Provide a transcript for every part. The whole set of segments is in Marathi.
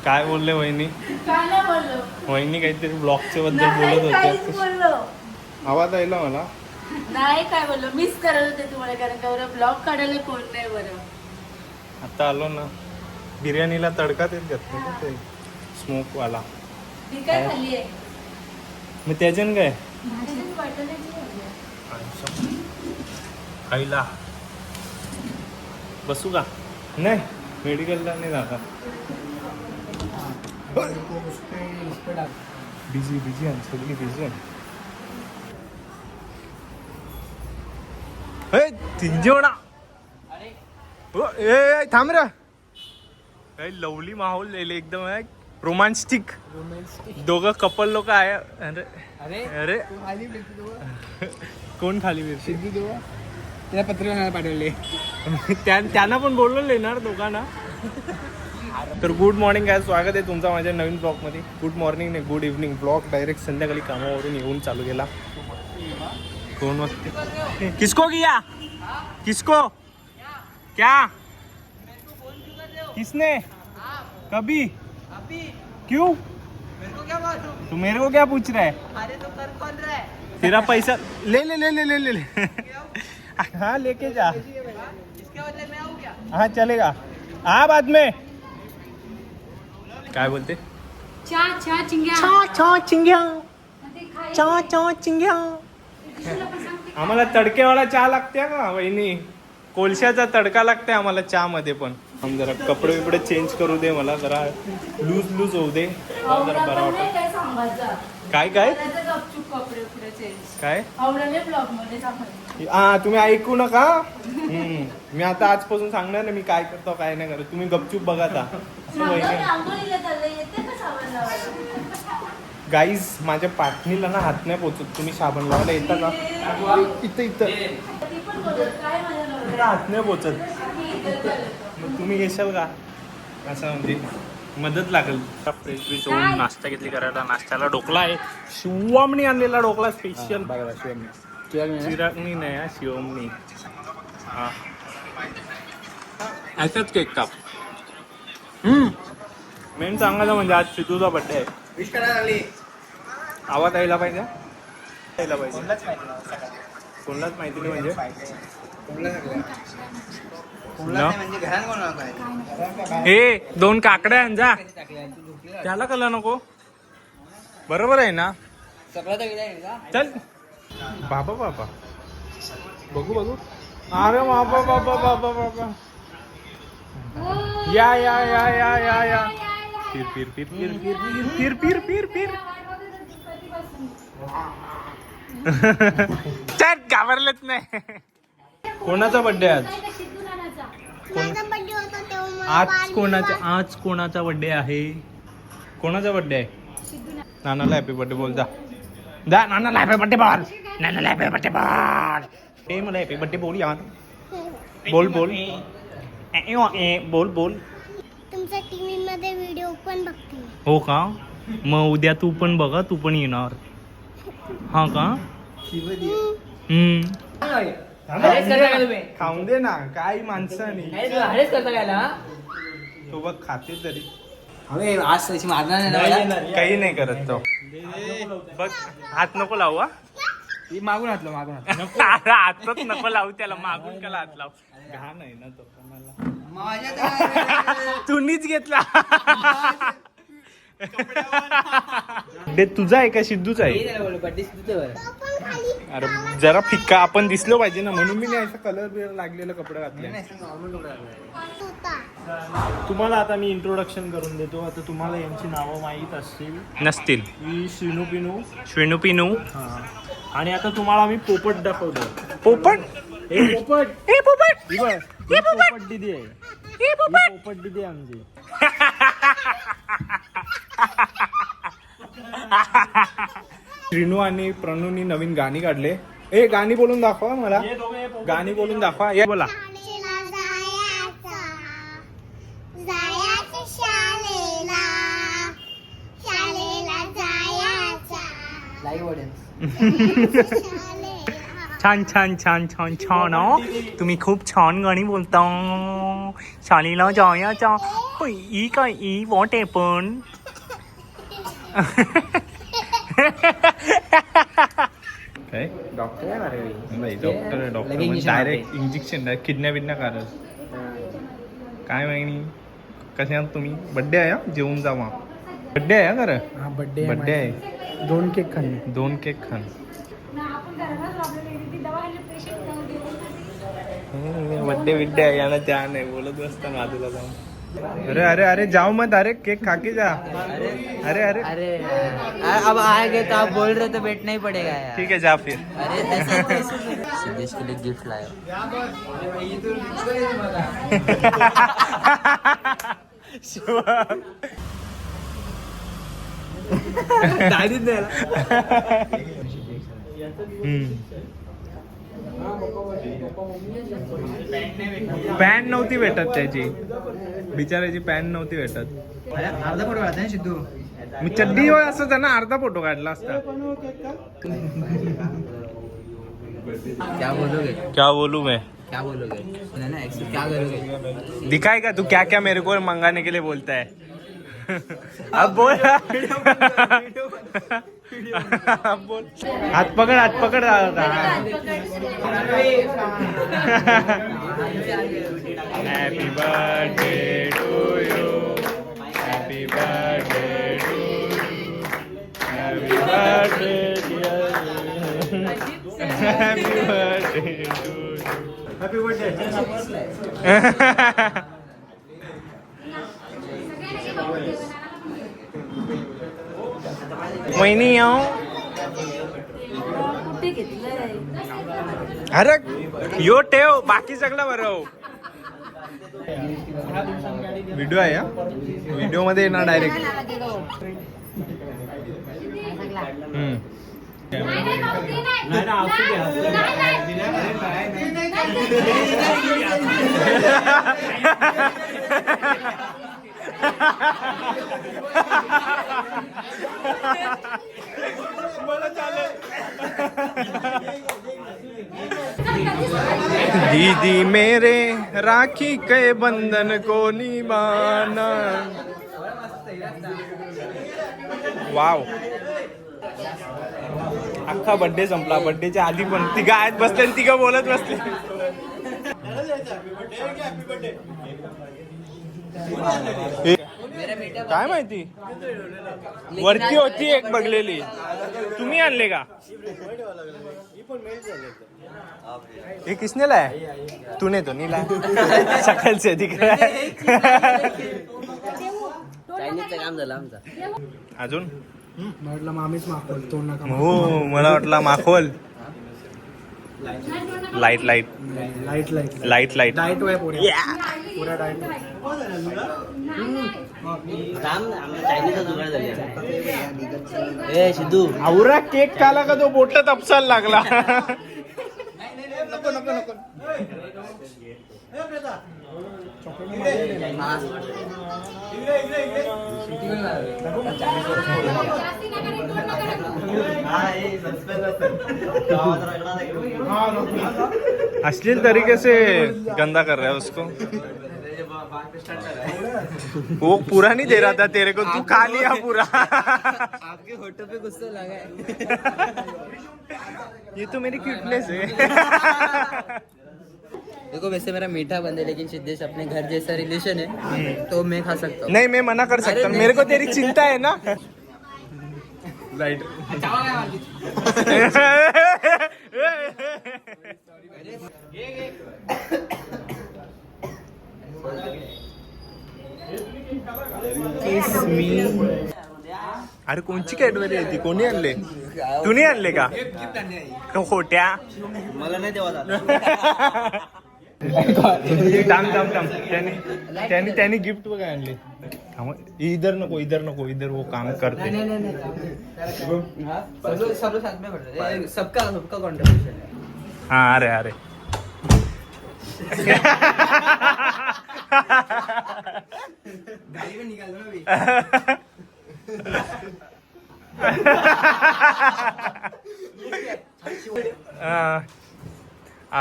काय बोलले वहिनी? काय नाही बोललो. वहिनी काहीतरी ब्लॉगच्या बद्दल बोलत होते. बोललो आवाज आला मला. नाही काय बोललो, मिस करत होते तुम्हाला कारण का बरं ब्लॉग काढायला कोण नाही बरं. आता आलो ना, बिर्याणीला तडका तेच घातलं ना ते स्मोक वाला. ती काय खाल्ली आहे? मग त्याच्यानं काय भाजी वाटाण्याची खाल्ली आहे. खायला बसू का? नाही, मेडिकलला नाही जाणार. बिझी बिझी आहे सगळी, बिझी आहे. जेवणा थांब रे. लवली माहोल लिहिले एकदम रोमांटिक. दोघं कपल लोक आहे. अरे अरे कोण खाली मिरची? त्याला पत्र पाठवले. त्यांना पण बोलवलं येणार दोघांना. तर गुड मॉर्निंग काय, स्वागत आहे तुमचा माझ्या नवीन ब्लॉगमध्ये. गुड मॉर्निंग नाही, गुड इव्हनिंग. ब्लॉग डायरेक्ट संध्याकाळी कामावरून येऊन चालू केला. दोन वाजता. किसको किया? किसको क्या? किसने? कभी? क्यों? तू मेरे को क्या पूछ रहा है? अरे तो कर कौन रहा है? तेरा पैसा ले ले ले ले ले ले ले. हाँ लेके जा. इसके बदले मैं आऊँ क्या? हाँ चलेगा. हाँ बाद में. काय बोलते? चहा चिंग्या. चिंग्या. आम्हाला तडकेवाला चहा लागते का वहिनी? कोळशाचा तडका लागते आम्हाला चहा मध्ये पण. जरा कपडे बिपडे चेंज करू दे मला, जरा लूज लूज होऊ दे. जरा बरा वाटत. काय सांगायचं? काय काय गपचूप कपडे पुढे चेंज. काय? आवडले ब्लॉग मध्ये सांगायचं. हा तुम्ही ऐकू नका. मी आता आजपासून सांगणार ना मी काय करतो काय नाही करत. तुम्ही गपचूप बघा आता. आंघोळीला चाललं, येते का साबण लावायला? गाईज माझ्या पाटणीला ना हात नाही पोचत. तुम्ही साबण लावायला येता का? इथं इथं ती पण बोलत काय माझ्या नवऱ्याला? हात नाही पोचत. ती इथं चालत. मग तुम्ही येशाल का? असं म्हणजे मदत लागेल. फ्रेश फ्रेश होऊन नाश्ता घेतली करायला. नाश्त्याला ढोकला आहे. शिवमनी आणलेला ढोकला स्पेशल. चिरागनी नाही हा, शिवमनी. हा असंच केक काप. मेन सांगायचं म्हणजे आज सिद्धूचा बड्डे आहे. विश करायला लागली. आवाज यायला पाहिजे. यायला पाहिजे. कोणालाच माहिती नाही म्हणजे म्हणजे घरात कोण हे दोन काकड्या आण जा. त्याला कला नको. बरोबर आहे ना? सगळं तर गेलं का? चल बाबा बाबा बघू बघू. अरे बाबा बाबा बाबा बाबा. या या या या या या. फिर फिर फिर फिर फिर फिर फिर फिर फिर. चल घाबरलेच नाही. कोणाचा बर्थडे आज? आज कोणाचा बर्थडे आहे? कोणाचा बर्थडे आहे? नानाला हॅपी बर्थडे बोल जा. जा नानाला हॅपी बर्थडे बोल. नानाला हॅपी बर्थडे बोल. ए मला हॅपी बर्थडे बोल यार. बोल बोल. बोल बोल. तुमच्या टीव्ही मध्ये व्हिडिओ पण बघते. हो का? मग उद्या तू पण बघा, तू पण येणार. हा का? खाऊन दे ना. काही माणसाने तो बघ खाते तरी. आज त्याची मारणार नाही. काही नाही करत तो. बघ हात नको लावू. हा मागून हातलो मागून हातच नको लावू त्याला. मागून त्याला हात लाव. घाण आहे ना तो. तुम्हीच घेतला. बे तुझा आहे का सिद्धूचा आहे? अरे जरा फिक्का आपण दिसलो पाहिजे ना, म्हणून मी नाही असं कलर बिलर लागलेलं कपडे घातले. तुम्हाला आता मी इंट्रोडक्शन करून देतो. आता तुम्हाला यांची नावं माहीत असतील नसतील. मी श्रीनू पिनू. श्रीनू पिनू. आणि आता तुम्हाला मी पोपट दाखवतो. पोपट? पोपट. पोपट दिदी आहे. पोपट दिदी आमची. श्रीनू आणि प्रणूनी नवीन गाणी काढले. ए गाणी बोलून दाखवा मला. गाणी बोलून दाखवा. ये बोला. छान छान छान छान छान हो तुम्ही खूप छान गाणी बोलता शाळेला जायचा ई काय ई वॉट पण काय डॉक्टर आहे नाही doctor doctor direct injection kidnap बिडनॅप करत काय माहिती कसे आहात तुम्ही बड्डे आहे हा? जेवून जावा बड्डे आहे हा खरं बड्डे आहे 2 केक खाल्ले 2 केक खान बड्डे बिड्डे आहे याला त्या नाही बोलत असता बाजूला जाऊन अरे अरे अरे जाओ मत अरे केक खा के जा अरे अरे अरे अब आएंगे तो आप बोल रहे तो बैठना ही पड़ेगा यार ठीक है जा फिर अरे ऐसे सिद्धेश के लिए गिफ्ट लाया पॅन्ट नव्हती भेटत त्याची बिचाराची पॅन्ट नव्हती भेटत अर्धा फोटो काढता ना सिद्धू मी चड्डी असं त्यांना अर्धा फोटो काढला असता क्या बोलोगे क्या बोलू मैं क्या बोलोगे नहीं ना एक्चुअली क्या करोगे दिखाएगा तू क्या क्या मेरे को मंगाने के लिए बोलता है अब बोल अब बोल हाथ पकड़ happy birthday to you happy birthday to you happy birthday happy birthday to you happy birthday वहिनी येऊ कुठे घेतलंय अरे यो ठेव बाकी सगळं बरं व्हिडिओ आहे या व्हिडिओ मध्ये येणार डायरेक्ट दीदी मेरे राखी के बंधन को निभाना वाव अख्खा बर्थडे संपला बर्थडेच्या आधी पण तिघं आहेत बसले आणि तिघं बोलत बसले काय माहिती वरती होती एक बघलेली तुम्ही आणले का ये किसने लाया तूने तो नहीं लाया शकल से दिख रहा है चायनीजचं काम झालं आमचं अजून म्हटलं मामीच मागवलं तो नका हो मला वाटला माखोल light light light light light light diet हुआ है पूरा डाएट ए सिद्धू आवरा केक खाला का तो बोट तपसायला लागला नको नको नको अश्लील तरीके से गंदा कर रहा है उसको वो पूरा नहीं दे रहा था तेरे को तू खा लिया पूरा आपके होठों पे गुस्सा लगा है ये तो मेरी क्यूटनेस है देखो वैसे मेरा मीठा बंद है लेकिन सिद्धेश अपने घर जैसा रिलेशन है तो मैं खा सकता हूँ नहीं मैं मना कर सकता हूँ मेरे को तेरी चिंता है ना लाइट अरे कोणची कॅडबरी आहे ती कोणी आणले तू नाही आणले का खोट्या मला नाही देवा थांब थांब थांब त्याने गिफ्ट बघा आणले इधर नको इधर वो काम करते सब साथ में बढ़ रहे सबका कंट्रीब्यूशन है हाँ अरे अरे गाड़ी में निकाल दो अभी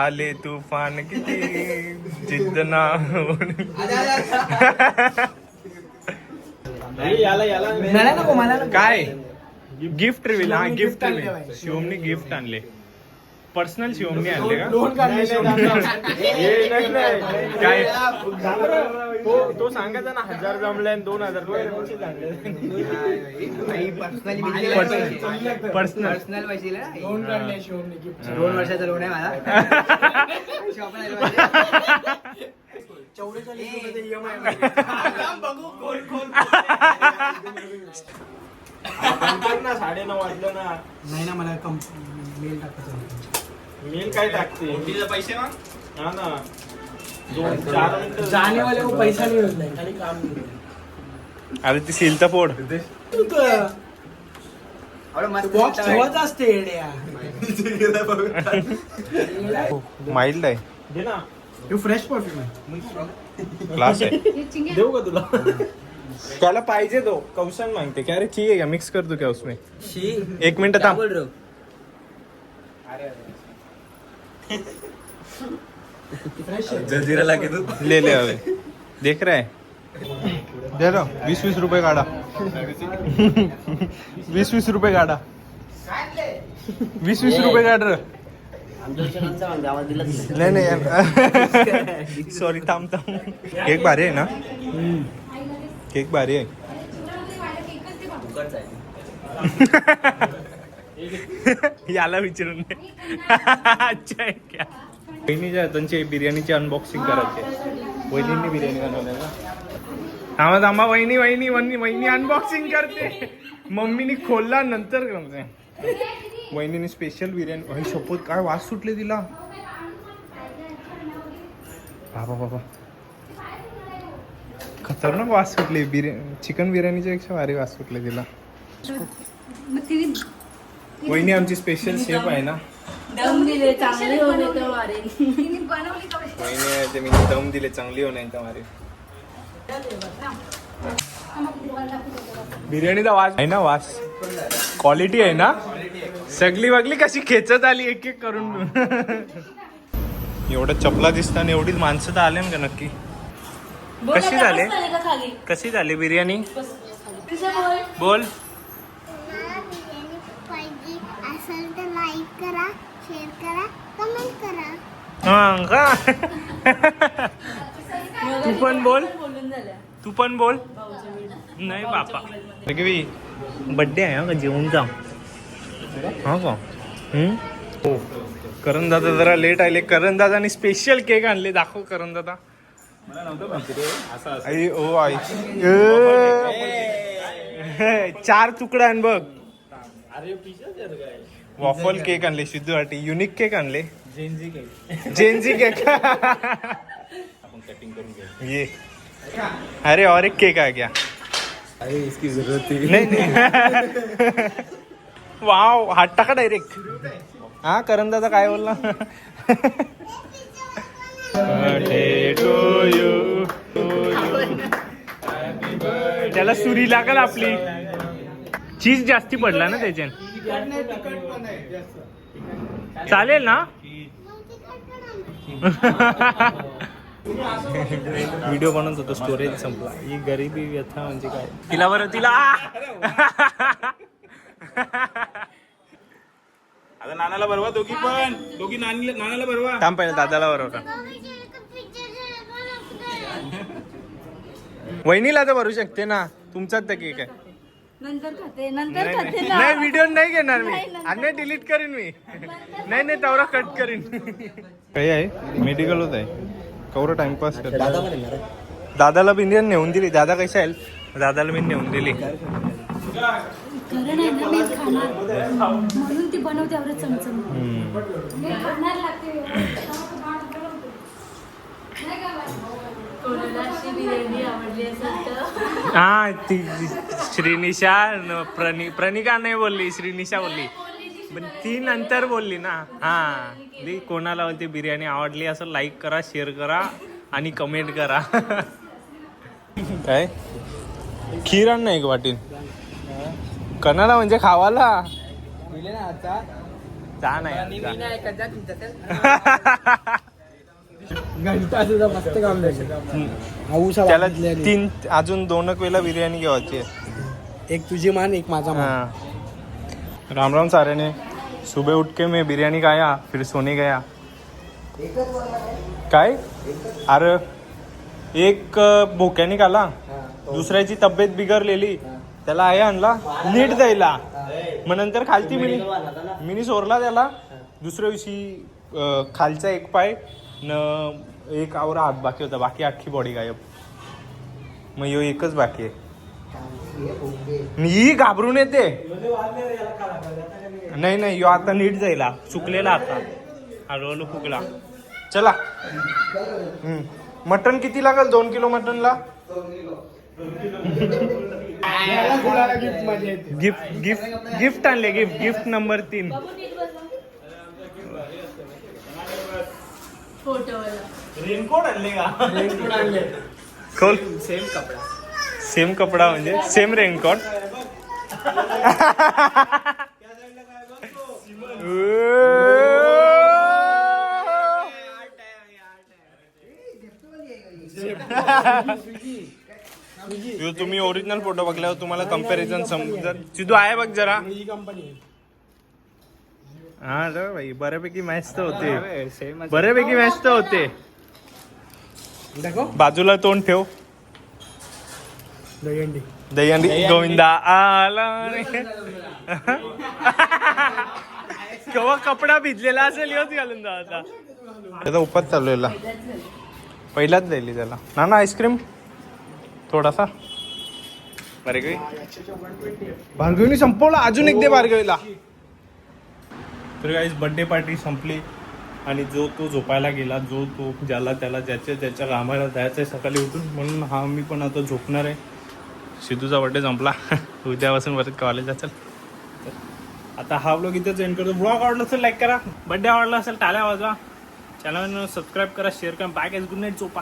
आले तुफान किती जिद्द ना काय गिफ्ट रिव्हील. हा गिफ्ट रिव्हील. शिवमने गिफ्ट आणले. पर्सनल शिवमने आणले का? काय तो सांगायचा ना 1000 जमले 2000 पर्सनल 2 वर्षाचा लोन आहे माझा. ना 9:30 वाजलं ना. नाही ना मला मेल टाकायचं. मेल काय टाकते पैसे ना. हा ना 2-4 मिनिटं जाने वाले को पैसा नहीं होता है, खाली काम नहीं. अरे ती सील तर फोड. बॉक्स ठेवायचा असते येड्या. माइल्ड आहे. दे ना. हे फ्रेश परफ्यूम आहे. क्लास आहे. देऊ का तुला? त्याला पाहिजे तो कौशन मागते क्या रे. चाहिए क्या? मिक्स कर दो क्या उसमें? 1 मिनट थांब. बोल रहे हो? जलजीरा लाके तू ले ले अबे. देख रहा है. दे लो 20-20 रुपये काढा. 20-20 रुपये काढा. 20-20 रुपये काढ र. नाही नाही सॉरी थांब थांब. केक भारी आहे ना. केक भारी आहे. याला विचारून नाही. अच्छा आहे क्या? वहिनीच्या त्यांची बिर्याणीची अनबॉक्सिंग करायची. वहिनींनी बिर्याणी बनवली ना. थांबा थांबा. वहिनी वहिनी वहिनी वहिनी अनबॉक्सिंग करते. मम्मीनी खोलला नंतर करते. वहिनीने स्पेशल बिर्याणी. शपथ काय वास सुटले तिला. बाबा बाबा खतरनाक वास सुटले. बिर्याणी चिकन बिर्याणीच्या पेक्षा भारी वास सुटले तिला. वहिनी आमची स्पेशल शेफ आहे ना. दम दिले चांगले होणे तर मारे. वहिनी आहे ते मी दम दिले चांगली होण्याच्या मारे. बिर्याणीचा वास आहे ना. वास क्वालिटी आहे ना. सगळी वगली कशी खेचत आली एक एक करून. एवढ्या चपला दिसताना एवढीच माणसं तर आले ना का नक्की. कशी झाले? कशी झाली बिर्याणी? बोल. मला बिर्याणी पाहिजे असेल तर लाईक करा, शेअर करा, कमेंट करा. हा का? तू पण बोल. बोलून झाल्या. तू पण बोल. नाही बापा बड्डे आहे का? जेवून जा. हा का? हो. करण दादा जरा लेट आले. करण दादाने स्पेशल केक आणले. दाखव करण दादा. आई ओ आई 4 तुकडा आण बघ. वॉफल केक आणले. सिद्धूसाठी युनिक केक आणले. जेनजी केक ये. अरे और एक केक आ गया. अरे इसकी जरूरत थी. नहीं नहीं वाव हात टाका डायरेक्ट. हा करण दादा काय बोलला? त्याला सुरी लागल आपली. चीज जास्ती पडला ना त्याच्यात. चालेल ना. व्हिडिओ बनवत होतो. स्टोरेज संपला. ही गरिबी व्यथा म्हणजे काय. तिला बरं तिला. आता नानाला बरवा दोघी पण. दोघी नानाला बरवा. थांब पहिले दादाला बरोबर. वहिनीला तर भरू शकते ना. तुमचाच तर केक आहे. नंतर खाते नंतर नाही खाते नाही. ना. नाही व्हिडिओ नाही घेणार मी. नाही, नंतर. आणि डिलीट करीन मी. नाही नाही तेवढा कट करीन. काही आहे मेडिकल होत आहे. कवर टाइमपास कर. दादाला बिर्याणी नेऊन दिली. दादा कशा आहे? दादाला मी नेऊन दिली. खरं नाही ना मी खाणार म्हणून ती बनवते एवढं चमचम. मी खाणार लागते. कोणाला अशी बिर्याणी आवडली असेल तर. हा ती श्रीनिशा प्रणिका नाही बोलली. श्रीनिशा बोलली. पण ती नंतर बोलली ना. हा ती कोणाला बोलते बिर्याणी आवडली असं लाईक करा, शेअर करा आणि कमेंट करा. काय खीर आण ना एक वाटीन. कणाला म्हणजे खावाला. जा नाही मी नाही ऐकत, जा तुमचं तर. घंटा सुद्धा मस्त काम त्याला 3 अजून 2 वेळेला बिर्याणी घ्यायची आहे. एक तुझी मान एक माझा मान. हाँ राम राम सारे ने. सुबह उठ के मैं बिरयानी खाया फिर सोने गया. काय अरे एक भोक्याने खाला, दुसऱ्याची तब्येत बिघडलेली त्याला आहे आणला नीट द्यायला, मग नंतर खालती मिनी सोरला त्याला. दुसऱ्या दिवशी खालचा एक पाय न एक आवरा हात बाकी होता, बाकी अख्खी बॉडी गायब. मग यो एकच बाकी आहे. ही घाबरून येते. नाही यो आता नीट जायला चुकलेला आता हळूहळू फुगला. चला मटन किती लागेल 2 किलो मटनला? गिफ्ट आणले. Gift number 3. रेनकोट आणले का? खोल. सेम कपडा म्हणजे सेम रेनकोट. तुम्ही ओरिजिनल फोटो बघल्यावर तुम्हाला कम्पॅरिझन समजत. सिद्धू आहे बघ जरा. ही कंपनी हा रे भाई बऱ्यापैकी मॅच तर होते. बऱ्यापैकी मॅच तर होते. देखो बाजूला तोंड ठेव. दहीहंडी दहीहंडी गोविंदा आला रे. केव्हा कपडा भिजलेला असेल योच घालून जा आता. त्याचा उपास चाललेला पहिलाच द्यायली त्याला. ना आईस्क्रीम थोडासा. भार्गवी भार्गवीने संपवला. अजून एक दे भार्गवीला. तर गाईस बर्थडे पार्टी संपली आणि जो तो झोपायला गेला. जो तो ज्याला त्याला ज्याच्या कामाला जायचं आहे सकाळी उठून, म्हणून हा मी पण आता झोपणार आहे. सिद्धूचा बर्थडे संपला. उद्यापासून परत कॉलेज असेल. आता हा व्लॉग इथेच एंड करतो. ब्लॉग आवडला असेल लाईक करा, बर्थडे आवडला असेल टाळ्या वाजवा, चॅनल सबस्क्राईब करा, शेअर करा. बाय गाईस, गुड नाईट, झोपा.